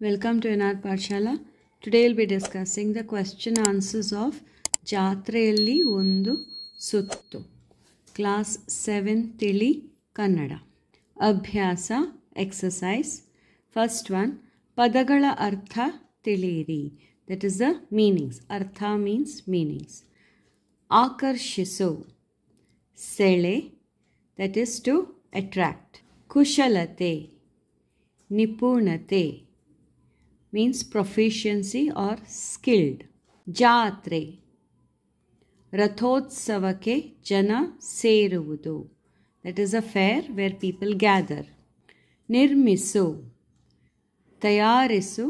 Welcome to NR Pathshala. Today we'll be discussing the question answers of ಜಾತ್ರೆಯಲ್ಲಿ ಒಂದು ಸುತ್ತು. Class 7 ತಿಳಿ ಕನ್ನಡ. ಅಭ್ಯಾಸ exercise. First one, ಪದಗಳ ಅರ್ಥ ತಿಳಿಯಿರಿ. That is the meanings. ಅರ್ಥ means meanings. ಆಕರ್ಷಿಸು, ಸೆಳೆ, that is to attract. ಕುಶಲತೆ, ನಿಪುಣತೆ means proficiency or skilled. ಜಾತ್ರೆ, ರಥೋತ್ಸವಕ್ಕೆ ಜನ ಸೇರುವುದು, that is a fair where people gather. ನಿರ್ಮಿಸು, ತಯಾರಿಸು,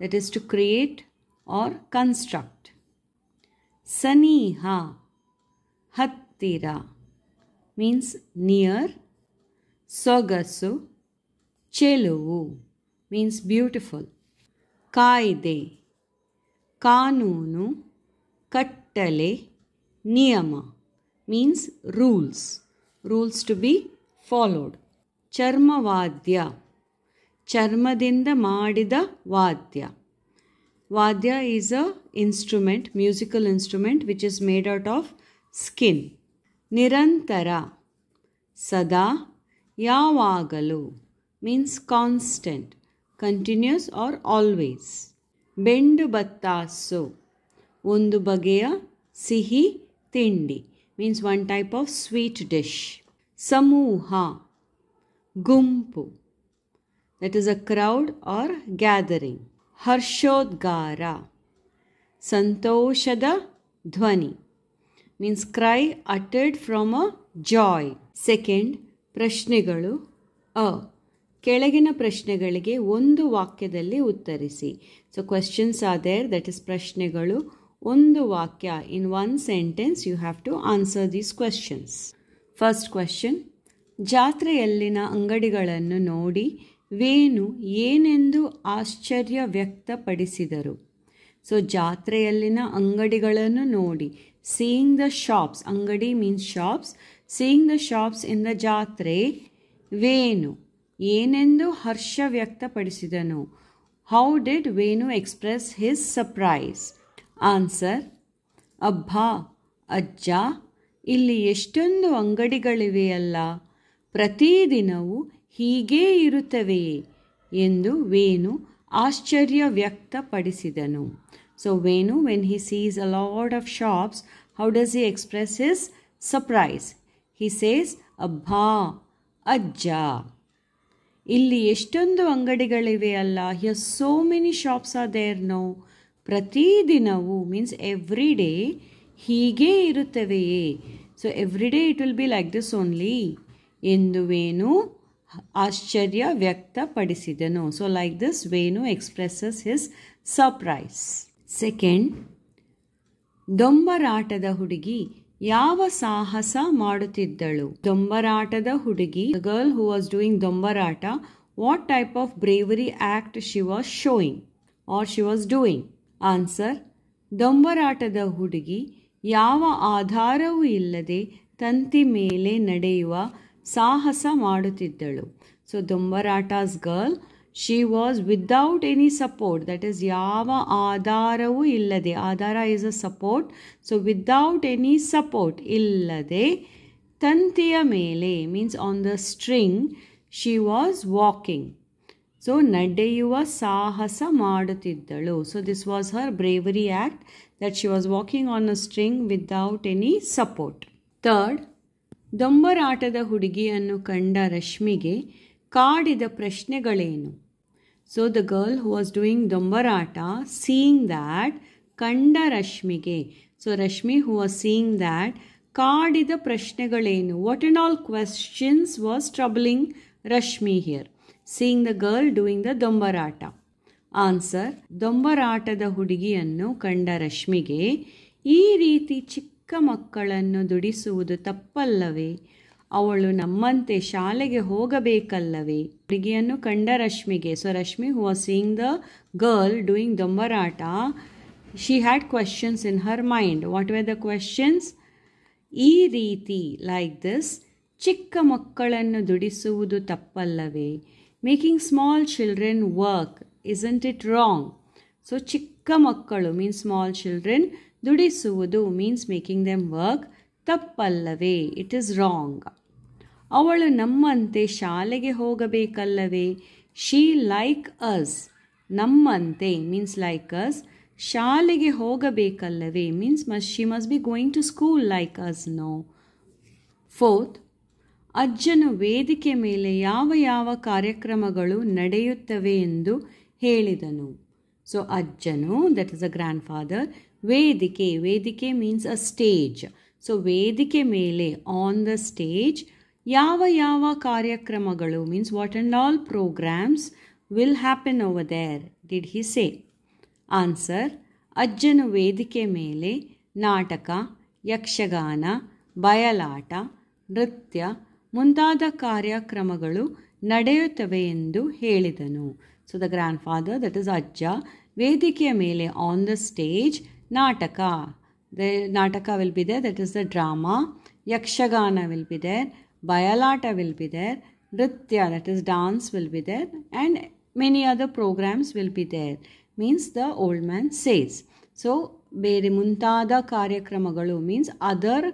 that is to create or construct. ಸನಿಹ, ಹತ್ತಿರ means near. ಸೊಗಸು, ಚೆಲುವು means beautiful. ಕಾಯ್ದೆ, ಕಾನೂನು, ಕಟ್ಟಲೆ, ನಿಯಮ means rules, rules to be followed. ಚರ್ಮವಾದ್ಯ, ಚರ್ಮದಿಂದ ಮಾಡಿದ ವಾದ್ಯ. ವಾದ್ಯ is a instrument, musical instrument which is made out of skin. ನಿರಂತರ, ಸದಾ, ಯಾವಾಗಲೂ means constant, continuous or always. ಬೆಂಡು ಬತ್ತಾಸು, ಒಂದು ಬಗೆಯ ಸಿಹಿ ತಿಂಡಿ means one type of sweet dish. ಸಮೂಹ, ಗುಂಪು, that is a crowd or gathering. ಹರ್ಷೋದ್ಗಾರ, ಸಂತೋಷದ ಧ್ವನಿ means cry uttered from a joy. Second, ಪ್ರಶ್ನೆಗಳು. ಕೆಳಗಿನ ಪ್ರಶ್ನೆಗಳಿಗೆ ಒಂದು ವಾಕ್ಯದಲ್ಲಿ ಉತ್ತರಿಸಿ. So questions are there, that is ಪ್ರಶ್ನೆಗಳು. ಒಂದು ವಾಕ್ಯ, in one sentence you have to answer these questions. First question, ಜಾತ್ರೆಯಲ್ಲಿನ ಅಂಗಡಿಗಳನ್ನು ನೋಡಿ ವೇಣು ಏನೆಂದು ಆಶ್ಚರ್ಯ ವ್ಯಕ್ತಪಡಿಸಿದರು. ಸೊ ಜಾತ್ರೆಯಲ್ಲಿನ ಅಂಗಡಿಗಳನ್ನು ನೋಡಿ, ಸೀಯಿಂಗ್ ದ ಶಾಪ್ಸ್, ಅಂಗಡಿ means shops, seeing the shops in the jatre, Venu ಏನೆಂದು ಹರ್ಷ ವ್ಯಕ್ತಪಡಿಸಿದನು. How did Venu express his surprise? Answer, ಅಬ್ಬಾ, ಅಜ್ಜ, ಇಲ್ಲಿ ಎಷ್ಟೊಂದು ಅಂಗಡಿಗಳಿವೆಯಲ್ಲ, ಪ್ರತಿದಿನವೂ ಹೀಗೇ ಇರುತ್ತವೆಯೇ ಎಂದು ವೇಣು ಆಶ್ಚರ್ಯ ವ್ಯಕ್ತಪಡಿಸಿದನು. So Venu, when he sees a lot of shops, how does he express his surprise? He says, ಅಬ್ಬಾ, ಅಜ್ಜ, ಇಲ್ಲಿ ಎಷ್ಟೊಂದು ಅಂಗಡಿಗಳಿವೆ ಅಲ್ಲ, here so many shops are there no. ಪ್ರತಿದಿನವೂ ಮೀನ್ಸ್ ಎವ್ರಿ ಡೇ, ಹೀಗೇ ಇರುತ್ತವೆಯೇ, so every day it will be like this only ಎಂದು ವೇಣು ಆಶ್ಚರ್ಯ ವ್ಯಕ್ತಪಡಿಸಿದನು. So like this Venu expresses his surprise. Second, ದೊಂಬರಾಟದ ಹುಡುಗಿ ಯಾವ ಸಾಹಸ ಮಾಡುತ್ತಿದ್ದಳು? ದೊಂಬರಾಟದ ಹುಡುಗಿ, the girl who was doing ದೊಂಬರಾಟ, what type of bravery act she was showing or she was doing? Answer, ದೊಂಬರಾಟದ ಹುಡುಗಿ ಯಾವ ಆಧಾರವೂ ಇಲ್ಲದೆ ತಂತಿ ಮೇಲೆ ನಡೆಯುವ ಸಾಹಸ ಮಾಡುತ್ತಿದ್ದಳು. ಸೊ ದೊಂಬರಾಟ's girl, she was without any support, that is ಯಾವ ಆಧಾರವೂ ಇಲ್ಲದೆ, ಆಧಾರ is a support, so without any support, ಇಲ್ಲದೆ, ತಂತಿಯ ಮೇಲೆ means on the string, she was walking, so ನಡೆಯುವ ಸಾಹಸ ಮಾಡುತ್ತಿದ್ದಳು. So this was her bravery act, that she was walking on a string without any support. Third, ದೊಂಬರಾಟದ ಹುಡುಗಿಯನ್ನು ಕಂಡ ರಶ್ಮಿಗೆ ಕಾಡಿದ ಪ್ರಶ್ನೆಗಳೇನು? So the girl who was doing ದೊಂಬರಾಟ, seeing that, ಕಂಡ ರಶ್ಮಿಗೆ, so Rashmi who was seeing that, ಕಾಡಿದ ಪ್ರಶ್ನೆಗಳೇನು? What and all questions was troubling Rashmi here? Seeing the girl doing the ದೊಂಬರಾಟ. Answer, ದೊಂಬರಾಟದ ಹುಡುಗಿಯನ್ನು ಕಂಡ ರಶ್ಮಿಗೆ ಈ ರೀತಿ ಚಿಕ್ಕ ಮಕ್ಕಳನ್ನು ದುಡಿಸುವುದು ತಪ್ಪಲ್ಲವೇ? ಅವಳು ನಮ್ಮಂತೆ ಶಾಲೆಗೆ ಹೋಗಬೇಕಲ್ಲವೇ? ಹುಡುಗಿಯನ್ನು ಕಂಡ ರಶ್ಮಿಗೆ, so Rashmi who was seeing the girl doing dombarata, she had questions in her mind. What were the questions? ಈ ರೀತಿ, ಲೈಕ್ ದಿಸ್, ಚಿಕ್ಕ ಮಕ್ಕಳನ್ನು ದುಡಿಸುವುದು ತಪ್ಪಲ್ಲವೇ? Making small children work, isn't it wrong? So ಚಿಕ್ಕ ಮಕ್ಕಳು means small children, ದುಡಿಸುವುದು means making them work, ತಪ್ಪಲ್ಲವೇ, it is wrong. ಅವಳು ನಮ್ಮಂತೆ ಶಾಲೆಗೆ ಹೋಗಬೇಕಲ್ಲವೇ, she like us, ನಮ್ಮಂತೆ means like us, ಶಾಲೆಗೆ ಹೋಗಬೇಕಲ್ಲವೇ means she must be going to school like us, no. Fourth, ಅಜ್ಜನು ವೇದಿಕೆ ಮೇಲೆ ಯಾವ ಯಾವ ಕಾರ್ಯಕ್ರಮಗಳು ನಡೆಯುತ್ತವೆ ಎಂದು ಹೇಳಿದನು. ಸೊ ಅಜ್ಜನು, that is a grandfather, ವೇದಿಕೆ ಮೀನ್ಸ್ ಅ ಸ್ಟೇಜ್. ಸೊ ವೇದಿಕೆ ಮೇಲೆ, ಆನ್ ದ ಸ್ಟೇಜ್, ಯಾವ ಯಾವ ಕಾರ್ಯಕ್ರಮಗಳು means what and all programmes will happen over there did he say? Answer, ಅಜ್ಜನು ವೇದಿಕೆ ಮೇಲೆ ನಾಟಕ, ಯಕ್ಷಗಾನ, ಬಯಲಾಟ, ನೃತ್ಯ ಮುಂತಾದ ಕಾರ್ಯಕ್ರಮಗಳು ನಡೆಯುತ್ತವೆ ಎಂದು ಹೇಳಿದನು. So the grandfather, that is ajja, ವೇದಿಕೆಯ ಮೇಲೆ on the stage nataka will be there, that is the drama, Yakshagana will be there, bayalata will be there, nritya that is dance will be there, and many other programmes will be there means the old man says. So ಬೇರೆ ಮುಂತಾದ ಕಾರ್ಯಕ್ರಮಗಳು means other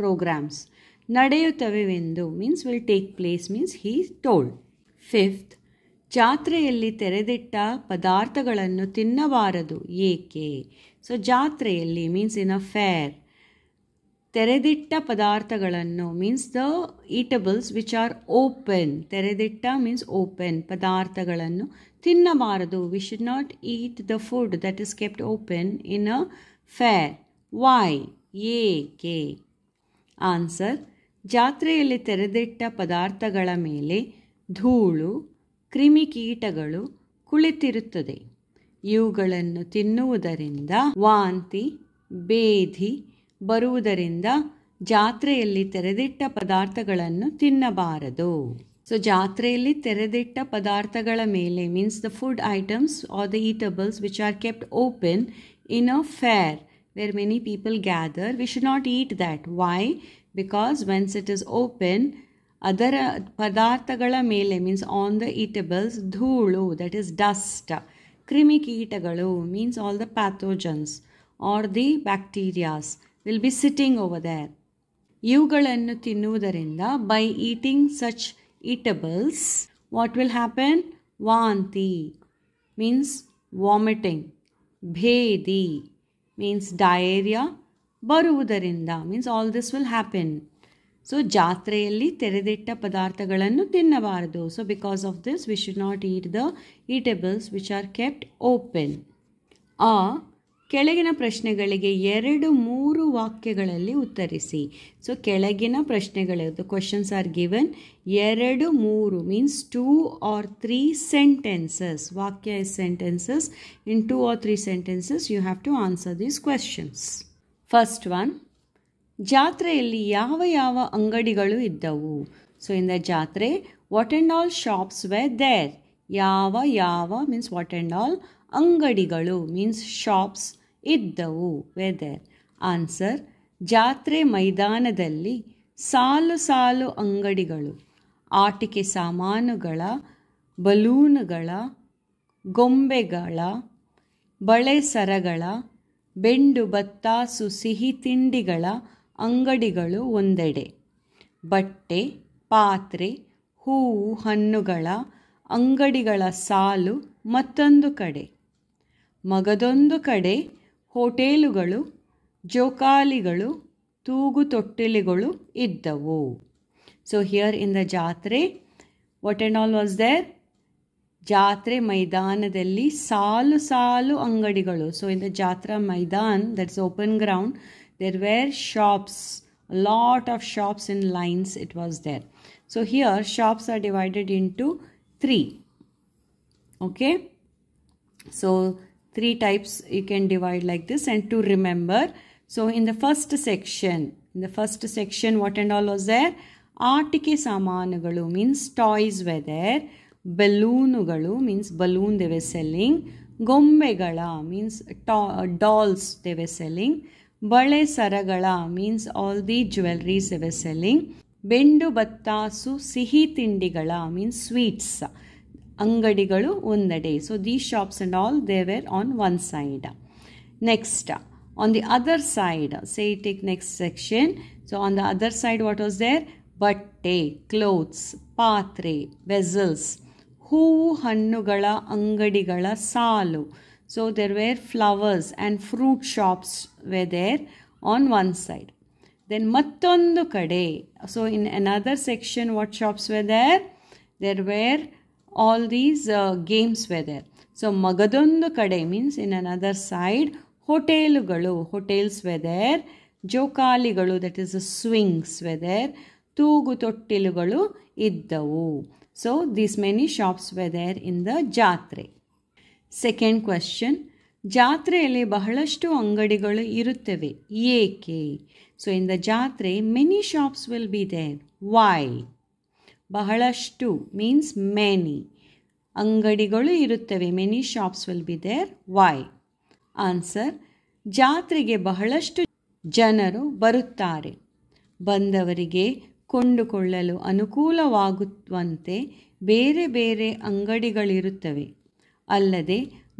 programmes ನಡೆಯುತ್ತವೆಂದು means will take place means he told. Fifth, ಜಾತ್ರೆಯಲ್ಲಿ ತೆರೆದಿಟ್ಟ ಪದಾರ್ಥಗಳನ್ನು ತಿನ್ನಬಾರದು, ಏಕೆ? So ಜಾತ್ರೆಯಲ್ಲಿ ಮೀನ್ಸ್ ಇನ್ ಅ ಫೇರ್, ತೆರೆದಿಟ್ಟ ಪದಾರ್ಥಗಳನ್ನು means the eatables which are open, ತೆರೆದಿಟ್ಟ ಮೀನ್ಸ್ ಓಪನ್, ಪದಾರ್ಥಗಳನ್ನು ತಿನ್ನಬಾರದು. We should not eat the food that is kept open in a fair. Why? ಏಕೆ? ಆನ್ಸರ್, ಜಾತ್ರೆಯಲ್ಲಿ ತೆರೆದಿಟ್ಟ ಪದಾರ್ಥಗಳ ಮೇಲೆ ಧೂಳು, ಕ್ರಿಮಿಕೀಟಗಳು ಕುಳಿತಿರುತ್ತದೆ. ಇವುಗಳನ್ನು ತಿನ್ನುವುದರಿಂದ ವಾಂತಿ, ಬೇಧಿ ಬರುವುದರಿಂದ ಜಾತ್ರೆಯಲ್ಲಿ ತೆರೆದಿಟ್ಟ ಪದಾರ್ಥಗಳನ್ನು ತಿನ್ನಬಾರದು. ಸೊ ಜಾತ್ರೆಯಲ್ಲಿ ತೆರೆದಿಟ್ಟ ಪದಾರ್ಥಗಳ ಮೇಲೆ means the food items are the eatables which are kept open in a fair where many people gather, we should not eat that. Why? Because once it is open, ಅದರ ಪದಾರ್ಥಗಳ ಮೇಲೆ ಮೀನ್ಸ್ ಆನ್ ದ ಈಟಬಲ್ಸ್ ಧೂಳು, that is dust, ಕ್ರಿಮಿಕೀಟಗಳು means all the pathogens or the bacterias will be sitting over there. ಇವುಗಳನ್ನು ತಿನ್ನುವುದರಿಂದ by eating such eatables what will happen? ವಾಂತಿ means vomiting, ಭೇದಿ means diarrhea ಬರುವುದರಿಂದ means all this will happen. So ಜಾತ್ರೆಯಲ್ಲಿ ತೆರೆದಿಟ್ಟ ಪದಾರ್ಥಗಳನ್ನು ತಿನ್ನಬಾರದು. So because of this we should not eat the eatables which are kept open. ಕೆಳಗಿನ ಪ್ರಶ್ನೆಗಳಿಗೆ 2-3 ವಾಕ್ಯಗಳಲ್ಲಿ ಉತ್ತರಿಸಿ. ಸೊ ಕೆಳಗಿನ ಪ್ರಶ್ನೆಗಳು, the questions are given 2-3 means 2 or 3 sentences. ವಾಕ್ಯ is sentences. In 2 or 3 sentences you have to answer these questions. First one, ಜಾತ್ರೆಯಲ್ಲಿ ಯಾವ ಯಾವ ಅಂಗಡಿಗಳು ಇದ್ದವು? So in the jatre what and all shops were there? ಯಾವ ಮೀನ್ಸ್ ವಾಟ್ ಆ್ಯಂಡ್ ಆಲ್, ಅಂಗಡಿಗಳು means shops ಇದ್ದವು, were there. Answer, ಜಾತ್ರೆ ಮೈದಾನದಲ್ಲಿ ಸಾಲು ಸಾಲು ಅಂಗಡಿಗಳು, ಆಟಿಕೆ ಸಾಮಾನುಗಳ, ಬಲೂನುಗಳ, ಗೊಂಬೆಗಳ, ಬಳೆ ಸರಗಳ, ಬೆಂಡು ಬತ್ತಾಸು ಸಿಹಿ ತಿಂಡಿಗಳ ಅಂಗಡಿಗಳು ಒಂದೆಡೆ, ಬಟ್ಟೆ, ಪಾತ್ರೆ, ಹೂವು ಹಣ್ಣುಗಳ ಅಂಗಡಿಗಳ ಸಾಲು ಮತ್ತೊಂದು ಕಡೆ, ಮಗದೊಂದು ಕಡೆ ಹೋಟೆಲುಗಳು, ಜೋಕಾಲಿಗಳು, ತೂಗು ತೊಟ್ಟಿಲುಗಳು ಇದ್ದವು. So here in the jatre what and all was there? ಜಾತ್ರೆ ಮೈದಾನದಲ್ಲಿ ಸಾಲು ಸಾಲು ಅಂಗಡಿಗಳು. So in the jatra maidan, that's open ground, there were shops, lot of shops in lines it was there. So here shops are divided into 3. Okay, so 3 types you can divide like this. And to remember, so in the first section what and all was there? ಆಟಿಕೆ ಸಾಮಾನುಗಳು means toys were there, ಬಲೂನುಗಳು means balloon they were selling, ಗೊಂಬೆಗಳ means dolls they were selling, ಬಳೆ ಸರಗಳ means all the jewelries they were selling, ಬೆಂಡು ಬತ್ತಾಸು ಸಿಹಿ ತಿಂಡಿಗಳ means sweets, ಅಂಗಡಿಗಳು ಒಂದೆಡೆ. So these shops and all they were on one side. Next on the other side, say take next section. So on the other side what was there? Batte, clothes, patre, vessels, hoovu hannugala angadigala saalu. So there were flowers and fruit shops were there on one side. Then mattondu kade, so in another section what shops were there? There were all these games were there. So magadondu kade means in another side ಹೋಟೆಲುಗಳು, hotels were there, ಜೋಕಾಲಿಗಳು that is swings were there, ತೂಗು ತೊಟ್ಟಿಲುಗಳು ಇದ್ದವು. So these many shops were there in the jatre. Second question, ಜಾತ್ರೆಯಲ್ಲಿ ಬಹಳಷ್ಟು ಅಂಗಡಿಗಳು ಇರುತ್ತವೆ, ಏಕೆ? So in the jatre many shops will be there. Why? ಬಹಳಷ್ಟು ಮೀನ್ಸ್ ಮೆನಿ, ಅಂಗಡಿಗಳು ಇರುತ್ತವೆ, many shops will be there. Why? Answer, ಜಾತ್ರೆಗೆ ಬಹಳಷ್ಟು ಜನರು ಬರುತ್ತಾರೆ. ಬಂದವರಿಗೆ ಕೊಂಡುಕೊಳ್ಳಲು ಅನುಕೂಲವಾಗುವಂತೆ ಬೇರೆ ಬೇರೆ ಅಂಗಡಿಗಳಿರುತ್ತವೆ. ಅಲ್ಲದೆ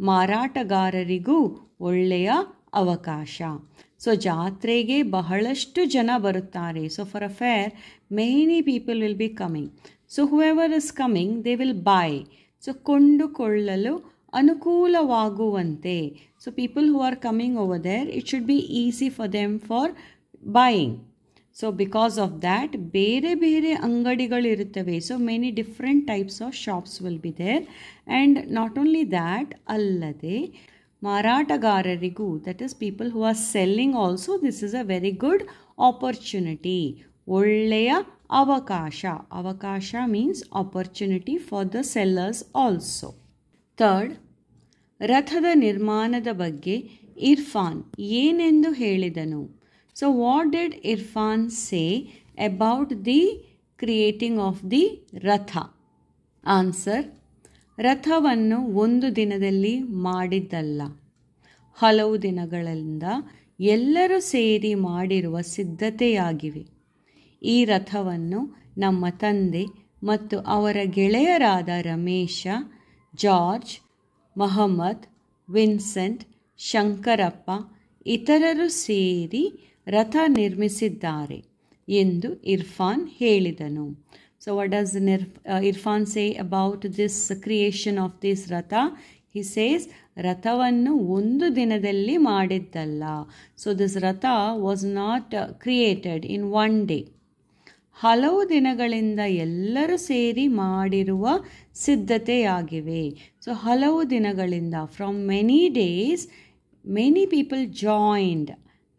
ಮಾರಾಟಗಾರರಿಗೂ ಒಳ್ಳೆಯ ಅವಕಾಶ. ಸೊ ಜಾತ್ರೆಗೆ ಬಹಳಷ್ಟು ಜನ ಬರುತ್ತಾರೆ. So for a fair many people will be coming. So whoever is coming they will buy. So ಕೊಂಡುಕೊಳ್ಳಲು ಅನುಕೂಲವಾಗುವಂತೆ. So people who are coming over there, it should be easy for them for buying. So because of that ಬೇರೆ ಬೇರೆ ಅಂಗಡಿಗಳಿರುತ್ತವೆ. So many different types of shops will be there. And not only that, ಅಲ್ಲದೆ ಮಾರಾಟಗಾರರಿಗೂ, that is people who are selling also, this is a very good opportunity, ಒಳ್ಳೆಯ ಅವಕಾಶ. ಅವಕಾಶ means opportunity for the sellers also. Third, ರಥದ ನಿರ್ಮಾಣದ ಬಗ್ಗೆ ಇರ್ಫಾನ್ ಏನೆಂದು ಹೇಳಿದನು? So what did Irfan say about the creating of the ರಥ? ಆನ್ಸರ್, ರಥವನ್ನು ಒಂದು ದಿನದಲ್ಲಿ ಮಾಡಿದ್ದಲ್ಲ, ಹಲವು ದಿನಗಳಿಂದ ಎಲ್ಲರೂ ಸೇರಿ ಮಾಡಿರುವ ಸಿದ್ಧತೆಯಾಗಿವೆ. ಈ ರಥವನ್ನು ನಮ್ಮ ತಂದೆ ಮತ್ತು ಅವರ ಗೆಳೆಯರಾದ ರಮೇಶ, ಜಾರ್ಜ್, ಮಹಮ್ಮದ್, ವಿನ್ಸೆಂಟ್, ಶಂಕರಪ್ಪ ಇತರರು ಸೇರಿ ರಥ ನಿರ್ಮಿಸಿದ್ದಾರೆ ಎಂದು ಇರ್ಫಾನ್ ಹೇಳಿದನು. So what does Irfan say about this creation of this ರಥ? ಹಿ ಸೇಸ್, ರಥವನ್ನು ಒಂದು ದಿನದಲ್ಲಿ ಮಾಡಿದ್ದಲ್ಲ. ಸೊ ದಿಸ್ ರಥ was not created in one day. ಹಲವು ದಿನಗಳಿಂದ ಎಲ್ಲರೂ ಸೇರಿ ಮಾಡಿರುವ ಸಿದ್ಧತೆಯಾಗಿವೆ. ಸೊ ಹಲವು ದಿನಗಳಿಂದ, from many days, many people joined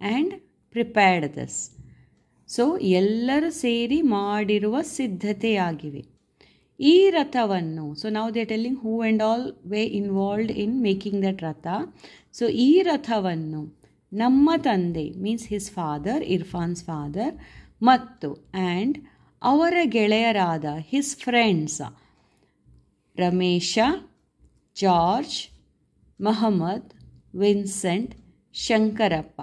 and prepared this. So ಎಲ್ಲರೂ ಸೇರಿ ಮಾಡಿರುವ ಸಿದ್ಧತೆಯಾಗಿವೆ. ಈ ರಥವನ್ನು, so now they telling who and all were involved in making that ratha. So ಈ ರಥವನ್ನು ನಮ್ಮ ತಂದೆ means his father, Irfan's father, ಮತ್ತು ಆ್ಯಂಡ್ ಅವರ ಗೆಳೆಯರಾದ his friends Ramesha, George, Mahammad, Vincent, Shankarappa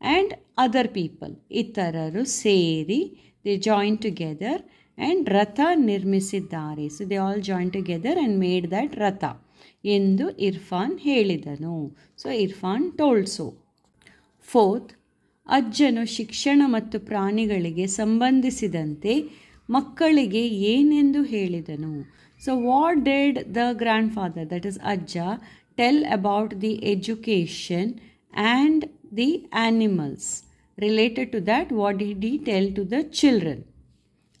and other people ಇತರರು ಸೇರಿ ದೇ ಜಾಯಿನ್ ಟುಗೆದರ್ ಆ್ಯಂಡ್ ರಥ ನಿರ್ಮಿಸಿದ್ದಾರೆ. So they all join together and made that ratha ಎಂದು ಇರ್ಫಾನ್ ಹೇಳಿದನು. So Irfan told so. Fourth, ಅಜ್ಜನು ಶಿಕ್ಷಣ ಮತ್ತು ಪ್ರಾಣಿಗಳಿಗೆ ಸಂಬಂಧಿಸಿದಂತೆ ಮಕ್ಕಳಿಗೆ ಏನೆಂದು ಹೇಳಿದನು? So what did the grandfather, that is ajja, tell about the education and the animals? Related to that, what did he tell to the children?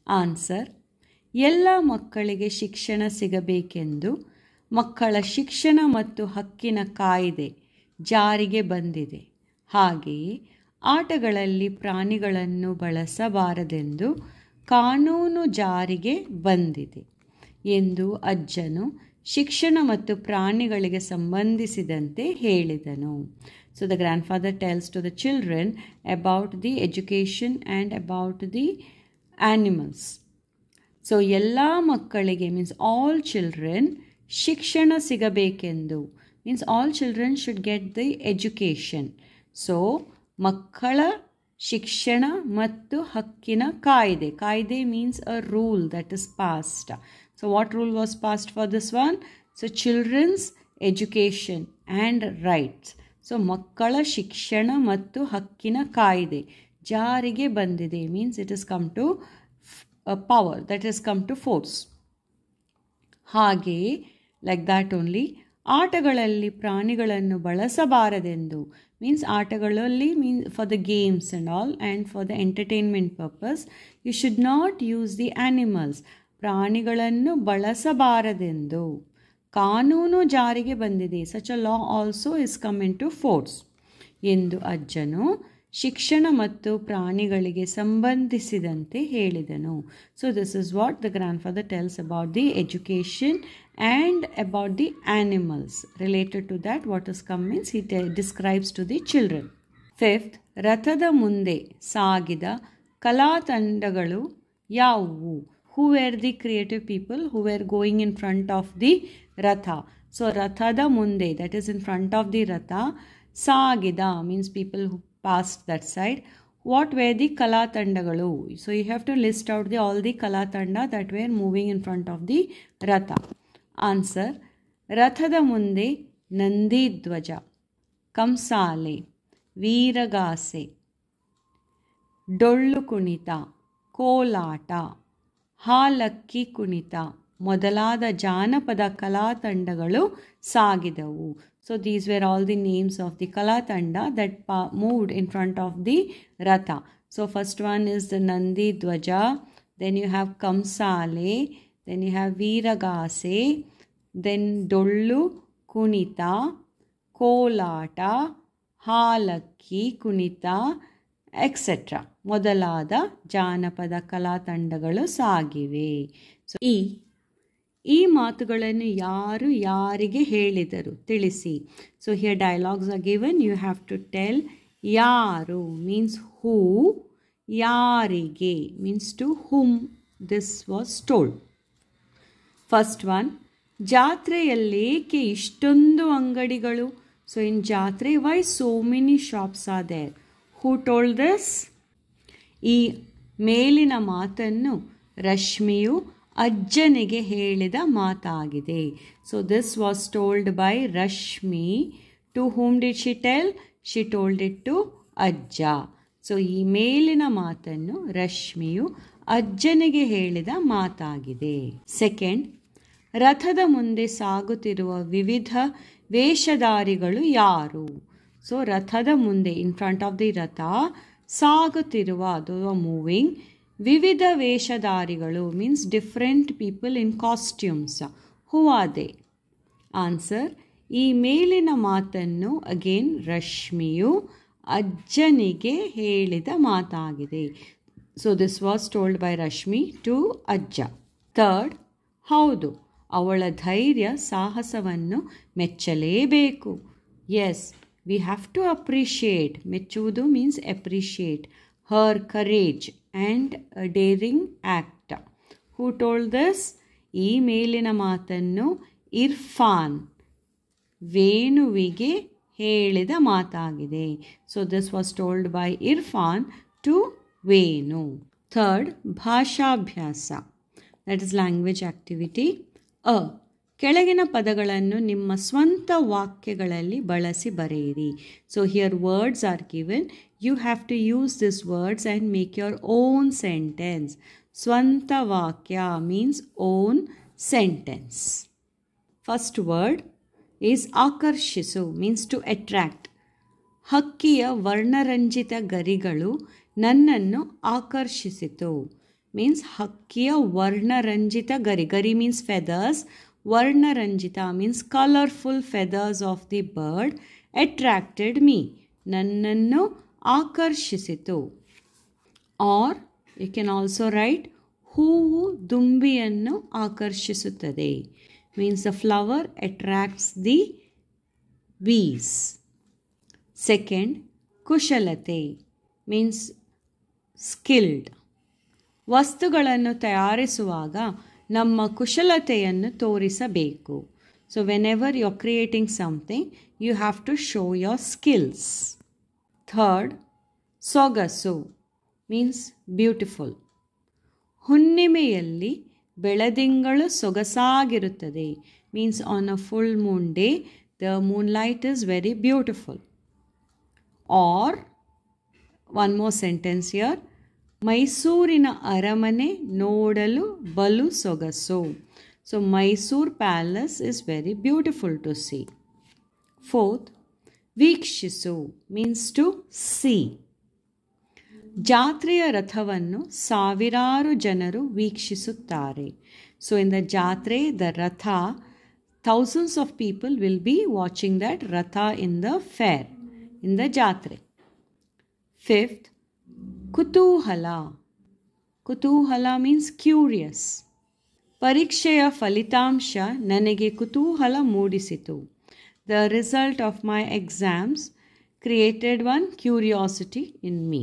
Answer, ಎಲ್ಲ ಮಕ್ಕಳಿಗೆ ಶಿಕ್ಷಣ ಸಿಗಬೇಕೆಂದು ಮಕ್ಕಳ ಶಿಕ್ಷಣ ಮತ್ತು ಹಕ್ಕಿನ ಕಾಯ್ದೆ ಜಾರಿಗೆ ಬಂದಿದೆ. ಹಾಗೆಯೇ ಆಟಗಳಲ್ಲಿ ಪ್ರಾಣಿಗಳನ್ನು ಬಳಸಬಾರದೆಂದು ಕಾನೂನು ಜಾರಿಗೆ ಬಂದಿದೆ ಎಂದು ಅಜ್ಜನು ಶಿಕ್ಷಣ ಮತ್ತು ಪ್ರಾಣಿಗಳಿಗೆ ಸಂಬಂಧಿಸಿದಂತೆ ಹೇಳಿದನು. So the grandfather tells to the children about the education and about the animals. So ಎಲ್ಲ ಮಕ್ಕಳಿಗೆ ಮೀನ್ಸ್ ಆಲ್ ಚಿಲ್ಡ್ರನ್ ಶಿಕ್ಷಣ ಸಿಗಬೇಕೆಂದು, means all children should get the education. So ಮಕ್ಕಳ ಶಿಕ್ಷಣ ಮತ್ತು ಹಕ್ಕಿನ ಕಾಯ್ದೆ. ಕಾಯ್ದೆ means a rule that is passed. So what rule was passed for this one? So children's education and rights. So ಮಕ್ಕಳ ಶಿಕ್ಷಣ ಮತ್ತು ಹಕ್ಕಿನ ಕಾಯ್ದೆ ಜಾರಿಗೆ ಬಂದಿದೆ means it has come to power, that has come to force. ಹಾಗೆ like that only ಆಟಗಳಲ್ಲಿ ಪ್ರಾಣಿಗಳನ್ನು ಬಳಸಬಾರದೆಂದು means ಆಟಗಳಲ್ಲಿ means for the games and all and for the entertainment purpose you should not use the animals. ಪ್ರಾಣಿಗಳನ್ನು ಬಳಸಬಾರದೆಂದು ಕಾನೂನು ಜಾರಿಗೆ ಬಂದಿದೆ. such a law also is come into force ಎಂದು ಅಜ್ಜನು ಶಿಕ್ಷಣ ಮತ್ತು ಪ್ರಾಣಿಗಳಿಗೆ ಸಂಬಂಧಿಸಿದಂತೆ ಹೇಳಿದನು. So this is what the grandfather tells about the education and about the animals. Related to that, what has come means he describes to the children. Fifth, ರಥದ ಮುಂದೆ ಸಾಗಿದ ಕಲಾ ತಂಡಗಳು ಯಾವುವು? Who were the creative people who were going in front of the ratha? So ರಥದ ಮುಂದೆ, that is in front of the ratha. ಸಾಗಿದ means people who passed that side. What were the kala tandagalu? So you have to list out all the kala tanda that were moving in front of the ratha. Answer: ರಥದ ಮುಂದೆ ನಂದಿ ಧ್ವಜ, ಕಂಸಾಲೆ, ವೀರಗಾಸೆ, ಡೊಳ್ಳು ಕುಣಿತ, ಕೋಲಾಟ, ಹಾಲಕ್ಕಿ ಕುಣಿತ ಮೊದಲಾದ ಜಾನಪದ ಕಲಾ ತಂಡಗಳು ಸಾಗಿದವು. So these were all the names of the kala tanda that moved in front of the ratha. So first one is the Nandi Dwaja, then you have Kamsale, then you have Veeragase, then Dollu Kunita, Kolata, Halakki Kunita, etc. ಮೊದಲಾದ ಜಾನಪದ ಕಲಾ ತಂಡಗಳು ಸಾಗಿವೆ. So ಈ ಮಾತುಗಳನ್ನು ಯಾರು ಯಾರಿಗೆ ಹೇಳಿದರು ತಿಳಿಸಿ. So here dialogues are given. You have to tell. ಯಾರು ಮೀನ್ಸ್ ಹೂ, ಯಾರಿಗೆ means to whom this was told. First one, ಜಾತ್ರೆಯಲ್ಲೇಕೆ ಇಷ್ಟೊಂದು ಅಂಗಡಿಗಳು? So in jatre why so many shops are there? Who told this? ಈ ಮೇಲಿನ ಮಾತನ್ನು ರಶ್ಮಿಯು ಅಜ್ಜನಿಗೆ ಹೇಳಿದ ಮಾತಾಗಿದೆ. So this was told by Rashmi. To whom did she tell? She told it to ajja. So ಈ ಮೇಲಿನ ಮಾತನ್ನು ರಶ್ಮಿಯು ಅಜ್ಜನಿಗೆ ಹೇಳಿದ ಮಾತಾಗಿದೆ. ಸೆಕೆಂಡ್, ರಥದ ಮುಂದೆ ಸಾಗುತ್ತಿರುವ ವಿವಿಧ ವೇಷಧಾರಿಗಳು ಯಾರು? ಸೊ ರಥದ ಮುಂದೆ ಇನ್ ಫ್ರಂಟ್ ಆಫ್ ದಿ ರಥ ಸಾಗುತ್ತಿರುವ, ಅದು ಮೂವಿಂಗ್, ವಿವಿಧ ವೇಷಧಾರಿಗಳು means different people in costumes. Who are they? Answer: ಈ ಮೇಲಿನ ಮಾತನ್ನು ಅಗೇನ್ ರಶ್ಮಿಯು ಅಜ್ಜನಿಗೆ ಹೇಳಿದ ಮಾತಾಗಿದೆ. So this was told by Rashmi to ajja. Third, ಹೌದು, ಅವಳ ಧೈರ್ಯ ಸಾಹಸವನ್ನು ಮೆಚ್ಚಲೇಬೇಕು. Yes, we have to appreciate. ಮೆಚ್ಚುವುದು means appreciate her courage and a daring act. Who told this? ಈ ಮೇಲಿನ ಮಾತನ್ನು ಇರ್ಫಾನ್ ವೇಣುವಿಗೆ ಹೇಳಿದ ಮಾತಾಗಿದೆ. So this was told by Irfan to Venu. Third, ಭಾಷಾಭ್ಯಾಸ, ದಟ್ ಇಸ್ ಲ್ಯಾಂಗ್ವೇಜ್ ಆಕ್ಟಿವಿಟಿ. ಕೆಳಗಿನ ಪದಗಳನ್ನು ನಿಮ್ಮ ಸ್ವಂತ ವಾಕ್ಯಗಳಲ್ಲಿ ಬಳಸಿ ಬರೆಯಿರಿ. So here words are given. You have to use these words and make your own sentence. Swanta vakya means own sentence. First word is akarshisu, means to attract. ಹಕ್ಕಿಯ ವರ್ಣರಂಜಿತ ಗರಿಗಳು ನನ್ನನ್ನು ಆಕರ್ಷಿಸಿತು. ಮೀನ್ಸ್ ಹಕ್ಕಿಯ ವರ್ಣರಂಜಿತ ಗರಿ. ಗರಿ means feathers. ವರ್ಣರಂಜಿತ means colorful feathers of the bird attracted me. ನನ್ನನ್ನು ಆಕರ್ಷಿಸಿತು. Or you can also write ಹೂವು ದುಂಬಿಯನ್ನು ಆಕರ್ಷಿಸುತ್ತದೆ. Means the flower attracts the bees. Second, ಕುಶಲತೆ ಮೀನ್ಸ್ ಸ್ಕಿಲ್ಡ್. ವಸ್ತುಗಳನ್ನು ತಯಾರಿಸುವಾಗ ನಮ್ಮ ಕುಶಲತೆಯನ್ನು ತೋರಿಸಬೇಕು. So whenever you are creating something you have to show your skills. Third, ಸೊಗಸು ಮೀನ್ಸ್ ಬ್ಯೂಟಿಫುಲ್. ಹುಣ್ಣಿಮೆಯಲ್ಲಿ ಬೆಳದಿಂಗಳು ಸೊಗಸಾಗಿರುತ್ತದೆ means on a full moon day the moonlight is very beautiful. Or one more sentence here, ಮೈಸೂರಿನ ಅರಮನೆ ನೋಡಲು ಬಲು ಸೊಗಸು. So Mysuru palace is very beautiful to see. Fourth, ವೀಕ್ಷಿಸು ಮೀನ್ಸ್ ಟು ಸಿ. ಜಾತ್ರೆಯ ರಥವನ್ನು ಸಾವಿರಾರು ಜನರು ವೀಕ್ಷಿಸುತ್ತಾರೆ. So in the jatre the ratha, thousands of people will be watching that ratha in the fair, in the jatre. Fifth, kutuhala. Kutuhala means curious. ಪರೀಕ್ಷೆಯ ಫಲಿತಾಂಶ ನನಗೆ ಕುತೂಹಲ ಮೂಡಿಸಿತು. The result of my exams created one curiosity in me.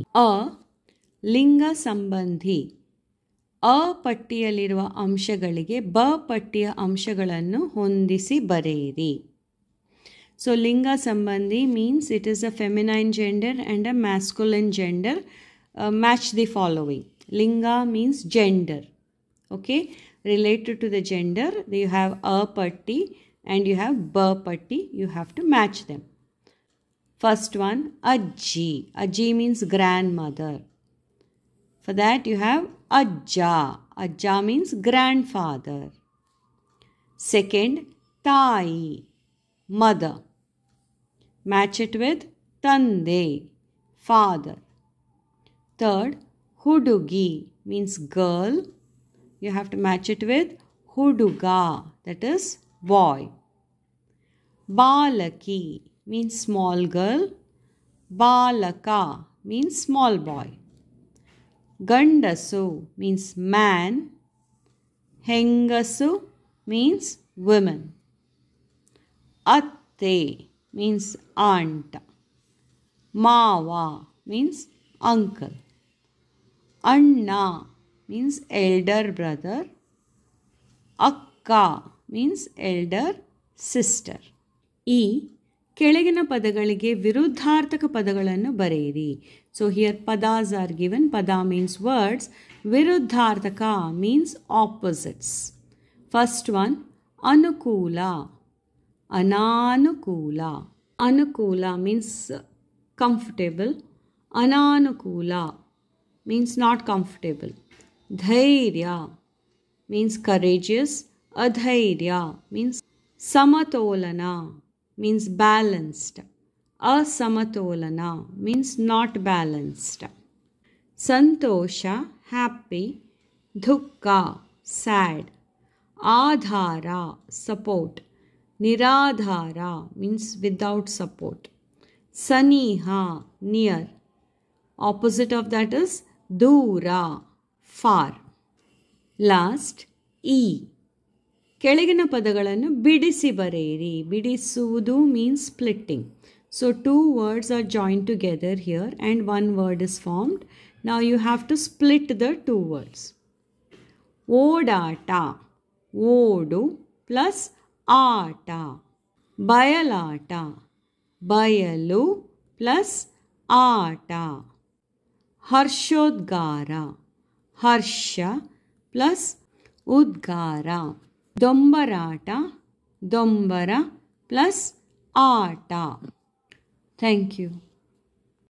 ಲಿಂಗ ಸಂಬಂಧಿ. ಅ ಪಟ್ಟಿಯಲ್ಲಿರುವ ಅಂಶಗಳಿಗೆ ಬ ಪಟ್ಟಿಯ ಅಂಶಗಳನ್ನು ಹೊಂದಿಸಿ ಬರೆಯಿರಿ. ಸೊ ಲಿಂಗ ಸಂಬಂಧಿ means it is a feminine gender and a masculine gender. Match the following. ಲಿಂಗ means gender. Okay, related to the gender you have ಅ ಪಟ್ಟಿ ಆ್ಯಂಡ್ ಯು ಹ್ಯಾವ್ ಬ ಪಟ್ಟಿ. You have to match them. First one, ಅಜ್ಜಿ. ಅಜ್ಜಿ means grandmother. For that you have Ajja. Ajja means grandfather. Second, Tai, mother. Match it with Tande, father. Third, Hudugi means girl. You have to match it with Huduga, that is boy. Balaki means small girl. Balaka means small boy. Gandasu means man. Hengasu means women. Atte means aunt. Mava means uncle. Anna means elder brother. Akka means elder sister. ಈ ಕೆಳಗಿನ ಪದಗಳಿಗೆ ವಿರುದ್ಧಾರ್ಥಕ ಪದಗಳನ್ನು ಬರೆಯಿರಿ. So here ಪದಾಸ್ are given. ಪದ means words. ವಿರುದ್ಧಾರ್ಥಕ means opposites. First one, ಅನುಕೂಲ, ಅನಾನುಕೂಲ. ಅನುಕೂಲ ಮೀನ್ಸ್ ಕಂಫರ್ಟೇಬಲ್. ಅನಾನುಕೂಲ means not comfortable. Dhairya means courageous. Adhairya means samatolana means balanced. Asamatolana means not balanced. Santosha happy. Dukkha sad. Adhara support. Niradhara means without support. Saniha near. Opposite of that is Dura far. Last, E. ಕೆಳಗಿನ ಪದಗಳನ್ನು ಬಿಡಿಸಿ ಬರೆಯಿರಿ. ಬಿಡಿಸುವುದು means splitting. So two words are joined together here and one word is formed. Now you have to split the two words. ಓಡಾಟ, ಓಡು plus ಆಟ. ಬಯಲಾಟ, ಬಯಲು plus ಆಟ. ಹರ್ಷೋದ್ಗಾರ, ಹರ್ಷ ಪ್ಲಸ್ ಉದ್ಗಾರ. ದೊಂಬರಾಟ, ದೊಂಬರ ಪ್ಲಸ್ ಆಟ. Thank you.